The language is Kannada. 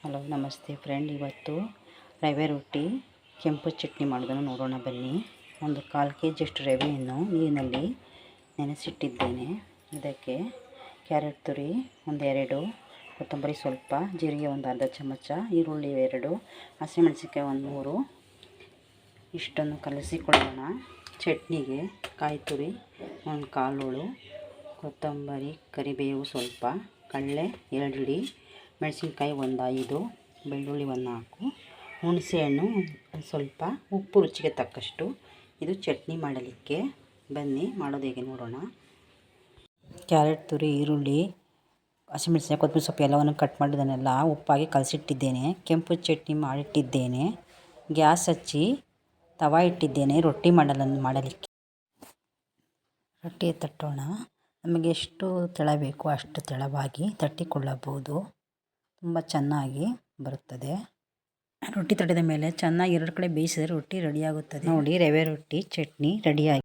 ಹಲೋ ನಮಸ್ತೆ ಫ್ರೆಂಡ್. ಇವತ್ತು ರವೆ ರೊಟ್ಟಿ ಕೆಂಪು ಚಟ್ನಿ ಮಾಡೋದನ್ನು ನೋಡೋಣ ಬನ್ನಿ. ಒಂದು 1/4 kg ಅಷ್ಟು ರವೆಯನ್ನು ನೀರಿನಲ್ಲಿ ನೆನೆಸಿಟ್ಟಿದ್ದೇನೆ. ಇದಕ್ಕೆ ಕ್ಯಾರೆಟ್ ತುರಿ ಒಂದು 2, ಕೊತ್ತಂಬರಿ ಸ್ವಲ್ಪ, ಜೀರಿಗೆ ಒಂದು ಅರ್ಧ ಚಮಚ, ಈರುಳ್ಳಿ 2, ಹಸಿಮೆಣಸಿನ್ಕಾಯಿ ಒಂದು 3 ಇಷ್ಟನ್ನು ಕಲಸಿಕೊಳ್ಳೋಣ. ಚಟ್ನಿಗೆ ಕಾಯಿ ತುರಿ ಒಂದು 1/4 ಹೋಳು, ಕೊತ್ತಂಬರಿ ಕರಿಬೇವು ಸ್ವಲ್ಪ, ಕಡಲೆ 2 ಹಿಡಿ, ಮೆಣಸಿನ್ಕಾಯಿ ಒಂದು 5, ಬೆಳ್ಳುಳ್ಳಿ ಒಂದು 4, ಹುಣಸೆಹಣ್ಣು ಸ್ವಲ್ಪ, ಉಪ್ಪು ರುಚಿಗೆ ತಕ್ಕಷ್ಟು. ಇದು ಚಟ್ನಿ ಮಾಡಲಿಕ್ಕೆ. ಬನ್ನಿ ಮಾಡೋದು ಹೇಗೆ ನೋಡೋಣ. ಕ್ಯಾರೆಟ್ ತುರಿ, ಈರುಳ್ಳಿ, ಹಸಿಮೆಣಸಿನ್ಕಾಯಿ, ಕೊತ್ತಂಬರಿ ಸೊಪ್ಪು ಎಲ್ಲವನ್ನು ಕಟ್ ಮಾಡಿದ್ದನ್ನೆಲ್ಲ ಉಪ್ಪಾಗಿ ಕಲಸಿಟ್ಟಿದ್ದೇನೆ. ಕೆಂಪು ಚಟ್ನಿ ಮಾಡಿಟ್ಟಿದ್ದೇನೆ. ಗ್ಯಾಸ್ ಹಚ್ಚಿ ತವಾ ಇಟ್ಟಿದ್ದೇನೆ ರೊಟ್ಟಿ ಮಾಡಲಿಕ್ಕೆ. ರೊಟ್ಟಿ ತಟ್ಟೋಣ. ನಮಗೆ ಎಷ್ಟು ತೆಳ ಬೇಕು ಅಷ್ಟು ತೆಳವಾಗಿ ತಟ್ಟಿಕೊಳ್ಳಬಹುದು. ತುಂಬ ಚೆನ್ನಾಗಿ ಬರುತ್ತದೆ. ರೊಟ್ಟಿ ತಟ್ಟಿದ ಮೇಲೆ ಚೆನ್ನಾಗಿ 2 ಕಡೆ ಬೇಯಿಸಿದರೆ ರೊಟ್ಟಿ ರೆಡಿಯಾಗುತ್ತದೆ. ನೋಡಿ, ರವೆ ರೊಟ್ಟಿ ಚಟ್ನಿ ರೆಡಿಯಾಗಿ